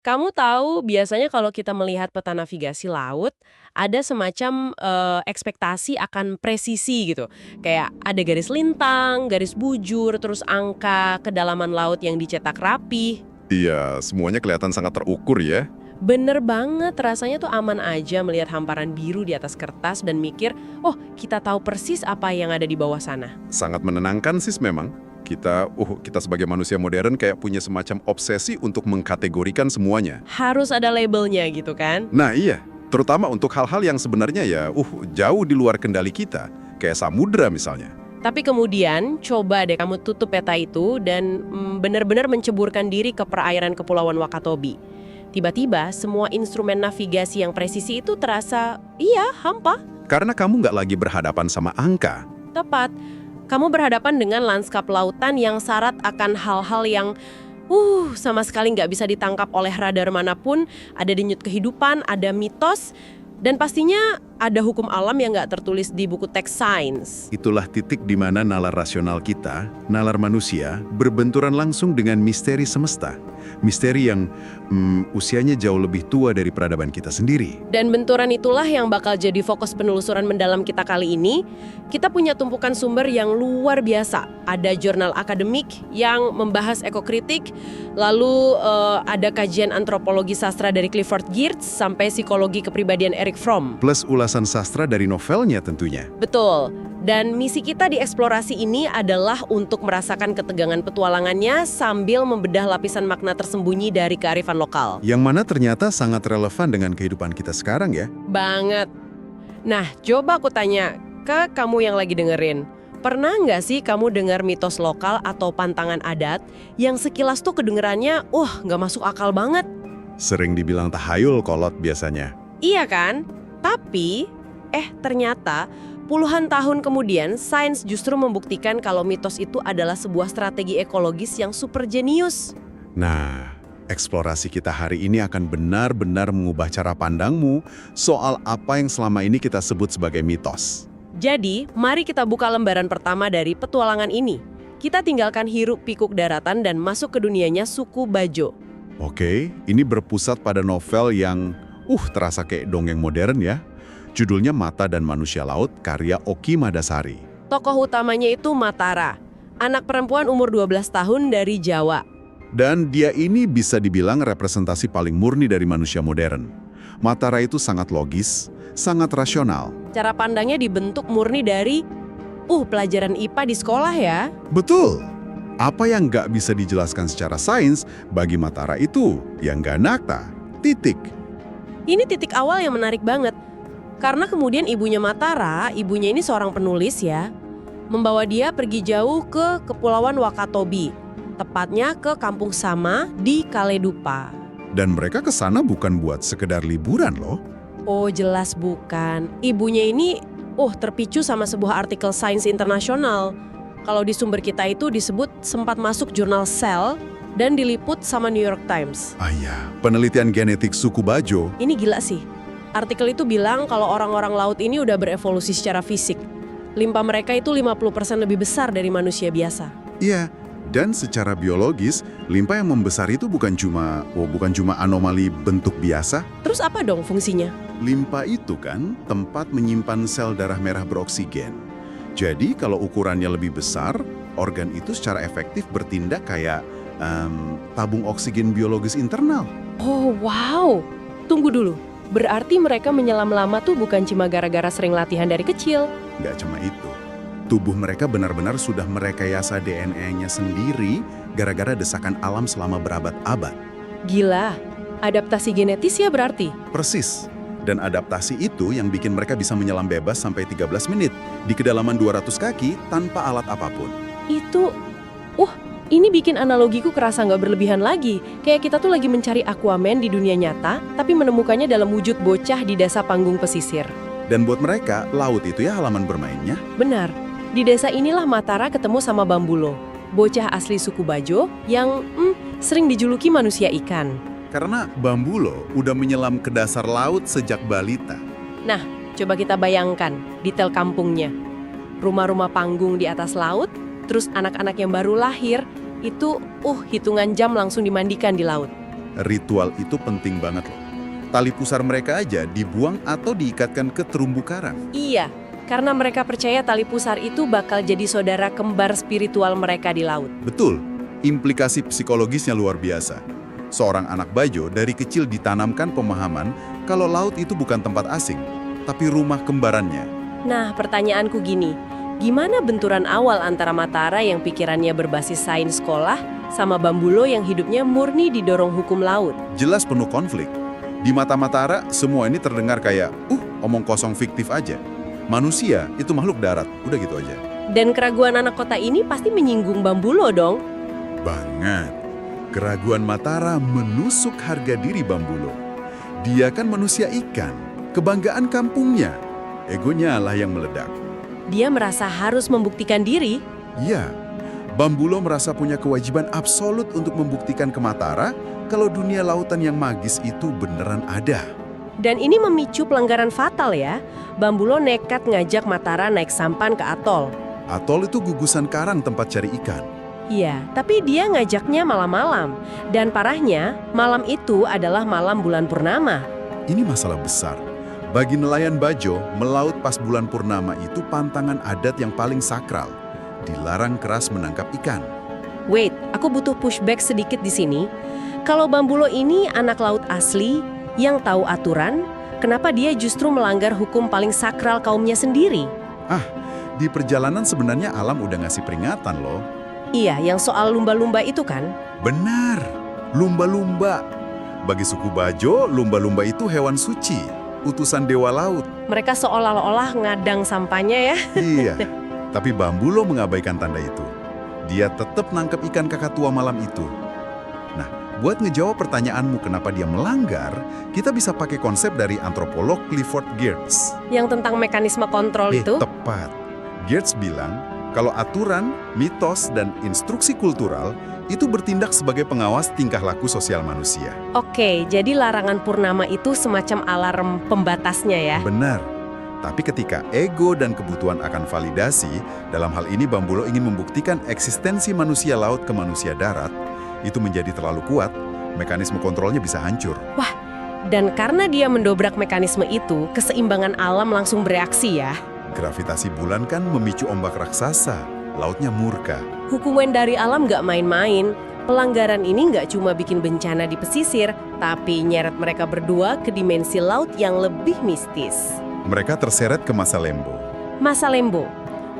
Kamu tahu biasanya kalau kita melihat peta navigasi laut, ada semacam ekspektasi akan presisi gitu. Kayak ada garis lintang, garis bujur, terus angka, kedalaman laut yang dicetak rapi. Iya, semuanya kelihatan sangat terukur ya. Bener banget, rasanya tuh aman aja melihat hamparan biru di atas kertas dan mikir, oh kita tahu persis apa yang ada di bawah sana. Sangat menenangkan sih memang. Kita sebagai manusia modern kayak punya semacam obsesi untuk mengkategorikan semuanya. Harus ada labelnya gitu kan? Nah iya, terutama untuk hal-hal yang sebenarnya jauh di luar kendali kita. Kayak samudra misalnya. Tapi kemudian, coba deh kamu tutup peta itu dan benar-benar menceburkan diri ke perairan Kepulauan Wakatobi. Tiba-tiba, semua instrumen navigasi yang presisi itu terasa, iya, hampa. Karena kamu nggak lagi berhadapan sama angka. Tepat, kamu berhadapan dengan lanskap lautan yang syarat akan hal-hal yang sama sekali nggak bisa ditangkap oleh radar manapun, ada denyut kehidupan, ada mitos, dan pastinya ada hukum alam yang nggak tertulis di buku teks sains. Itulah titik di mana nalar rasional kita, nalar manusia, berbenturan langsung dengan misteri semesta. Misteri yang usianya jauh lebih tua dari peradaban kita sendiri. Dan benturan itulah yang bakal jadi fokus penelusuran mendalam kita kali ini. Kita punya tumpukan sumber yang luar biasa. Ada jurnal akademik yang membahas ekokritik, lalu ada kajian antropologi sastra dari Clifford Geertz, sampai psikologi kepribadian Erich Fromm. Plus ulasan sastra dari novelnya tentunya. Betul. Dan misi kita di eksplorasi ini adalah untuk merasakan ketegangan petualangannya sambil membedah lapisan makna tersembunyi dari kearifan lokal. Yang mana ternyata sangat relevan dengan kehidupan kita sekarang ya. Banget. Nah, coba aku tanya ke kamu yang lagi dengerin. Pernah nggak sih kamu dengar mitos lokal atau pantangan adat yang sekilas tuh kedengerannya, nggak masuk akal banget? Sering dibilang tahayul kolot biasanya. Iya kan? Tapi, ternyata puluhan tahun kemudian, sains justru membuktikan kalau mitos itu adalah sebuah strategi ekologis yang super jenius. Nah, eksplorasi kita hari ini akan benar-benar mengubah cara pandangmu soal apa yang selama ini kita sebut sebagai mitos. Jadi, mari kita buka lembaran pertama dari petualangan ini. Kita tinggalkan hiruk-pikuk daratan dan masuk ke dunianya suku Bajo. Oke, ini berpusat pada novel yang terasa kayak dongeng modern ya. Judulnya Mata dan Manusia Laut, karya Oki Madasari. Tokoh utamanya itu Matara, anak perempuan umur 12 tahun dari Jawa. Dan dia ini bisa dibilang representasi paling murni dari manusia modern. Matara itu sangat logis, sangat rasional. Cara pandangnya dibentuk murni dari, pelajaran IPA di sekolah ya. Betul. Apa yang nggak bisa dijelaskan secara sains, bagi Matara itu yang nggak nakta. Titik. Ini titik awal yang menarik banget. Karena kemudian ibunya Matara, ibunya ini seorang penulis ya, membawa dia pergi jauh ke Kepulauan Wakatobi, tepatnya ke Kampung Sama di Kaledupa. Dan mereka ke sana bukan buat sekedar liburan loh. Oh jelas bukan. Ibunya ini terpicu sama sebuah artikel sains internasional. Kalau di sumber kita itu disebut sempat masuk jurnal Cell dan diliput sama New York Times. Iya, penelitian genetik suku Bajo. Ini gila sih. Artikel itu bilang kalau orang-orang laut ini udah berevolusi secara fisik. Limpa mereka itu 50% lebih besar dari manusia biasa. Iya, dan secara biologis, limpa yang membesar itu bukan cuma anomali bentuk biasa. Terus apa dong fungsinya? Limpa itu kan tempat menyimpan sel darah merah beroksigen. Jadi kalau ukurannya lebih besar, organ itu secara efektif bertindak kayak tabung oksigen biologis internal. Oh wow, tunggu dulu. Berarti mereka menyelam lama tuh bukan cuma gara-gara sering latihan dari kecil. Nggak cuma itu. Tubuh mereka benar-benar sudah merekayasa DNA-nya sendiri gara-gara desakan alam selama berabad-abad. Gila, adaptasi genetis ya berarti? Persis. Dan adaptasi itu yang bikin mereka bisa menyelam bebas sampai 13 menit di kedalaman 200 kaki tanpa alat apapun. Itu, ini bikin analogiku kerasa nggak berlebihan lagi. Kayak kita tuh lagi mencari Aquaman di dunia nyata, tapi menemukannya dalam wujud bocah di desa panggung pesisir. Dan buat mereka, laut itu ya halaman bermainnya. Benar, di desa inilah Matara ketemu sama Bambulo, bocah asli suku Bajo yang sering dijuluki manusia ikan. Karena Bambulo udah menyelam ke dasar laut sejak balita. Nah, coba kita bayangkan detail kampungnya. Rumah-rumah panggung di atas laut, terus anak-anak yang baru lahir, itu hitungan jam langsung dimandikan di laut. ritual itu penting banget loh. Tali pusar mereka aja dibuang atau diikatkan ke terumbu karang. Iya, karena mereka percaya tali pusar itu bakal jadi saudara kembar spiritual mereka di laut. Betul, implikasi psikologisnya luar biasa. Seorang anak Bajo dari kecil ditanamkan pemahaman kalau laut itu bukan tempat asing, tapi rumah kembarannya. Nah, pertanyaanku gini, gimana benturan awal antara Matara yang pikirannya berbasis sains sekolah sama Bambulo yang hidupnya murni didorong hukum laut? Jelas penuh konflik. Di mata Matara, semua ini terdengar kayak, omong kosong fiktif aja. Manusia itu makhluk darat, udah gitu aja. Dan keraguan anak kota ini pasti menyinggung Bambulo dong. Banget. Keraguan Matara menusuk harga diri Bambulo. Dia kan manusia ikan, kebanggaan kampungnya. Egonya lah yang meledak. Dia merasa harus membuktikan diri. Iya, Bambulo merasa punya kewajiban absolut untuk membuktikan ke Matara kalau dunia lautan yang magis itu beneran ada. Dan ini memicu pelanggaran fatal ya. Bambulo nekat ngajak Matara naik sampan ke atol. Atol itu gugusan karang tempat cari ikan. Iya, tapi dia ngajaknya malam-malam. Dan parahnya, malam itu adalah malam bulan purnama. Ini masalah besar. Bagi nelayan Bajo, melaut pas bulan purnama itu pantangan adat yang paling sakral. Dilarang keras menangkap ikan. Wait, aku butuh pushback sedikit di sini. Kalau Bambulo ini anak laut asli yang tahu aturan, kenapa dia justru melanggar hukum paling sakral kaumnya sendiri? Di perjalanan sebenarnya alam udah ngasih peringatan loh. Iya, yang soal lumba-lumba itu kan? Benar, lumba-lumba. Bagi suku Bajo, lumba-lumba itu hewan suci, utusan dewa laut. Mereka seolah-olah ngadang sampahnya ya. Iya, tapi Bambulo mengabaikan tanda itu. Dia tetap nangkep ikan kakatua malam itu. Nah, buat ngejawab pertanyaanmu kenapa dia melanggar, kita bisa pakai konsep dari antropolog Clifford Geertz. Yang tentang mekanisme kontrol itu? Tepat. Geertz bilang, kalau aturan, mitos, dan instruksi kultural itu bertindak sebagai pengawas tingkah laku sosial manusia. Oke, jadi larangan purnama itu semacam alarm pembatasnya ya? Benar. Tapi ketika ego dan kebutuhan akan validasi, dalam hal ini Bambulo ingin membuktikan eksistensi manusia laut ke manusia darat, itu menjadi terlalu kuat, mekanisme kontrolnya bisa hancur. Wah, dan karena dia mendobrak mekanisme itu, keseimbangan alam langsung bereaksi ya? Gravitasi bulan kan memicu ombak raksasa, lautnya murka. Hukuman dari alam nggak main-main. Pelanggaran ini nggak cuma bikin bencana di pesisir, tapi nyeret mereka berdua ke dimensi laut yang lebih mistis. Mereka terseret ke Masa Lembo. Masa Lembo.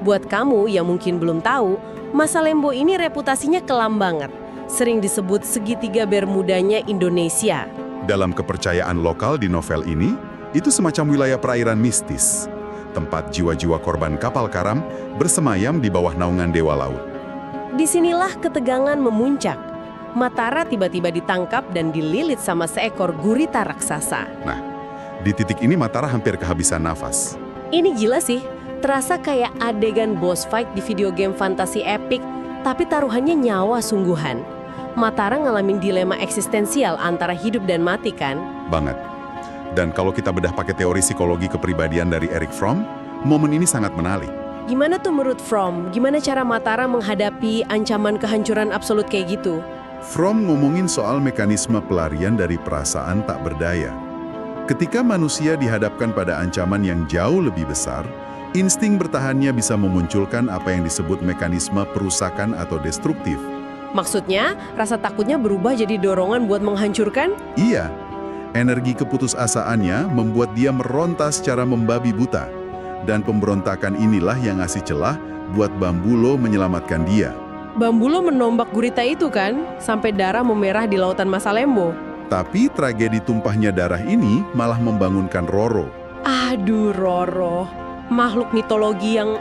Buat kamu yang mungkin belum tahu, Masa Lembo ini reputasinya kelam banget. Sering disebut segitiga Bermudanya Indonesia. Dalam kepercayaan lokal di novel ini, itu semacam wilayah perairan mistis. Tempat jiwa-jiwa korban kapal karam bersemayam di bawah naungan dewa laut. Disinilah ketegangan memuncak. Matara tiba-tiba ditangkap dan dililit sama seekor gurita raksasa. Nah, di titik ini Matara hampir kehabisan nafas. Ini gila sih, terasa kayak adegan boss fight di video game fantasi epic, tapi taruhannya nyawa sungguhan. Matara ngalamin dilema eksistensial antara hidup dan mati kan? Banget. Dan kalau kita bedah pakai teori psikologi kepribadian dari Erich Fromm, momen ini sangat menarik. Gimana tuh menurut Fromm? Gimana cara Matara menghadapi ancaman kehancuran absolut kayak gitu? Fromm ngomongin soal mekanisme pelarian dari perasaan tak berdaya. Ketika manusia dihadapkan pada ancaman yang jauh lebih besar, insting bertahannya bisa memunculkan apa yang disebut mekanisme perusakan atau destruktif. Maksudnya, rasa takutnya berubah jadi dorongan buat menghancurkan? Iya. Energi keputusasaannya membuat dia meronta secara membabi buta. Dan pemberontakan inilah yang ngasih celah buat Bambulo menyelamatkan dia. Bambulo menombak gurita itu kan, sampai darah memerah di lautan Masa Lembo. Tapi tragedi tumpahnya darah ini malah membangunkan Roro. Aduh Roro, makhluk mitologi yang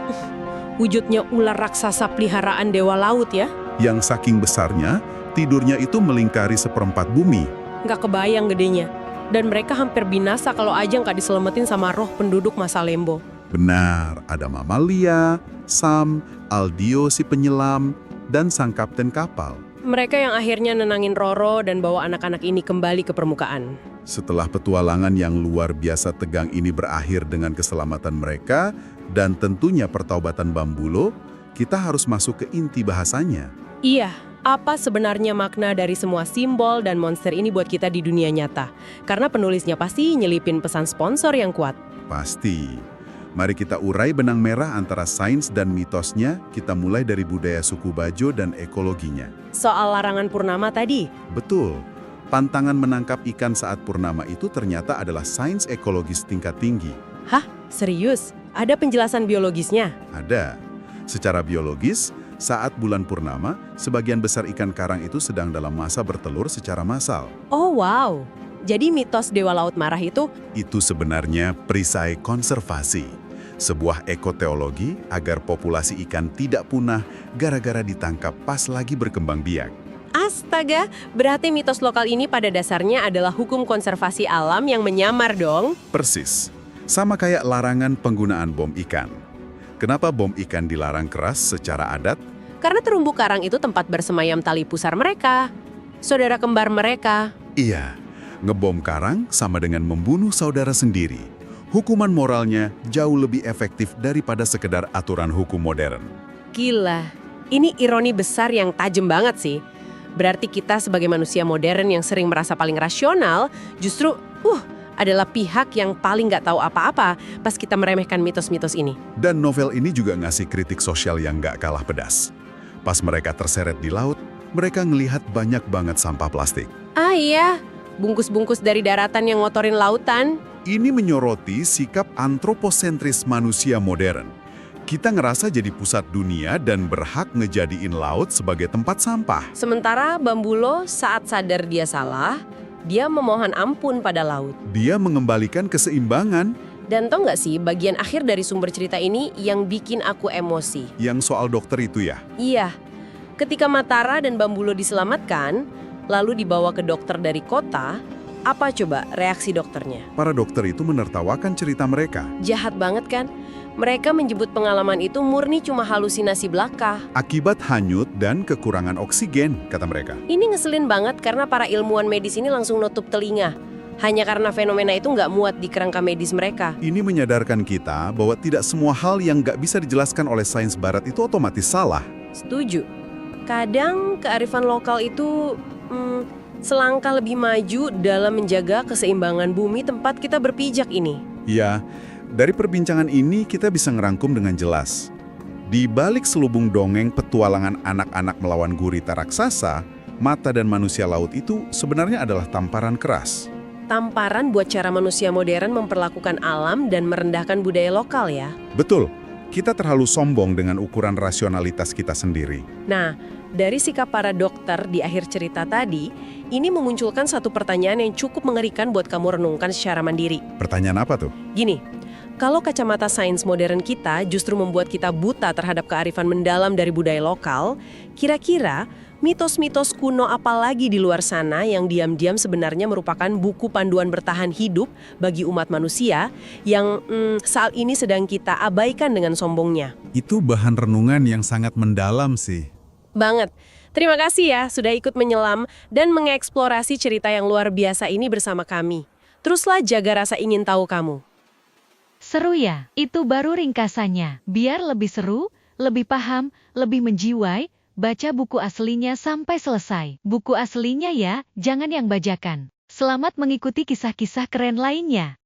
wujudnya ular raksasa peliharaan dewa laut ya. Yang saking besarnya, tidurnya itu melingkari seperempat bumi. Nggak kebayang gedenya. Dan mereka hampir binasa kalau aja nggak diselamatin sama roh penduduk Masa Lembo. Benar, ada Mamalia, Sam, Aldio si penyelam, dan sang kapten kapal. Mereka yang akhirnya nenangin Roro dan bawa anak-anak ini kembali ke permukaan. Setelah petualangan yang luar biasa tegang ini berakhir dengan keselamatan mereka dan tentunya pertaubatan Bambulo, kita harus masuk ke inti bahasanya. Iya, Apa sebenarnya makna dari semua simbol dan monster ini buat kita di dunia nyata? Karena penulisnya pasti nyelipin pesan sponsor yang kuat. Pasti. Mari kita urai benang merah antara sains dan mitosnya, kita mulai dari budaya suku Bajo dan ekologinya. Soal larangan purnama tadi, Betul, pantangan menangkap ikan saat purnama itu ternyata adalah sains ekologis tingkat tinggi. hah? Serius? Ada penjelasan biologisnya? Ada. Secara biologis, saat bulan purnama, sebagian besar ikan karang itu sedang dalam masa bertelur secara massal. Oh wow, jadi mitos Dewa Laut Marah itu Itu sebenarnya perisai konservasi. Sebuah ekoteologi agar populasi ikan tidak punah gara-gara ditangkap pas lagi berkembang biak. astaga, berarti mitos lokal ini pada dasarnya adalah hukum konservasi alam yang menyamar dong. Persis. Sama kayak larangan penggunaan bom ikan. Kenapa bom ikan dilarang keras secara adat? Karena terumbu karang itu tempat bersemayam tali pusar mereka, saudara kembar mereka. Iya, ngebom karang sama dengan membunuh saudara sendiri. Hukuman moralnya jauh lebih efektif daripada sekedar aturan hukum modern. Gila, ini ironi besar yang tajam banget sih. Berarti kita sebagai manusia modern yang sering merasa paling rasional, justru adalah pihak yang paling nggak tahu apa-apa pas kita meremehkan mitos-mitos ini. Dan novel ini juga ngasih kritik sosial yang nggak kalah pedas. Pas mereka terseret di laut, mereka ngelihat banyak banget sampah plastik. Ah iya, bungkus-bungkus dari daratan yang ngotorin lautan. Ini menyoroti sikap antroposentris manusia modern. Kita ngerasa jadi pusat dunia dan berhak ngejadiin laut sebagai tempat sampah. Sementara Bambulo saat sadar dia salah, dia memohon ampun pada laut. Dia mengembalikan keseimbangan. Dan tau nggak sih, bagian akhir dari sumber cerita ini yang bikin aku emosi. Yang soal dokter itu ya. Iya, ketika Matara dan Bambulo diselamatkan, lalu dibawa ke dokter dari kota, apa coba reaksi dokternya? Para dokter itu menertawakan cerita mereka. Jahat banget kan? Mereka menyebut pengalaman itu murni cuma halusinasi belaka. Akibat hanyut dan kekurangan oksigen, kata mereka. Ini ngeselin banget karena para ilmuwan medis ini langsung nutup telinga. Hanya karena fenomena itu nggak muat di kerangka medis mereka. Ini menyadarkan kita bahwa tidak semua hal yang nggak bisa dijelaskan oleh sains barat itu otomatis salah. Setuju. Kadang kearifan lokal itu selangkah lebih maju dalam menjaga keseimbangan bumi tempat kita berpijak ini. Ya, dari perbincangan ini kita bisa ngerangkum dengan jelas. Di balik selubung dongeng petualangan anak-anak melawan gurita raksasa, mata dan manusia laut itu sebenarnya adalah tamparan keras. Tamparan buat cara manusia modern memperlakukan alam dan merendahkan budaya lokal ya. Betul, kita terlalu sombong dengan ukuran rasionalitas kita sendiri. Nah, dari sikap para dokter di akhir cerita tadi, ini memunculkan satu pertanyaan yang cukup mengerikan buat kamu renungkan secara mandiri. Pertanyaan apa tuh? Gini, kalau kacamata sains modern kita justru membuat kita buta terhadap kearifan mendalam dari budaya lokal, kira-kira mitos-mitos kuno apa lagi di luar sana yang diam-diam sebenarnya merupakan buku panduan bertahan hidup bagi umat manusia yang saat ini sedang kita abaikan dengan sombongnya? Itu bahan renungan yang sangat mendalam sih. Banget. Terima kasih ya sudah ikut menyelam dan mengeksplorasi cerita yang luar biasa ini bersama kami. Teruslah jaga rasa ingin tahu kamu. Seru ya? Itu baru ringkasannya. Biar lebih seru, lebih paham, lebih menjiwai, baca buku aslinya sampai selesai. Buku aslinya ya, jangan yang bajakan. Selamat mengikuti kisah-kisah keren lainnya.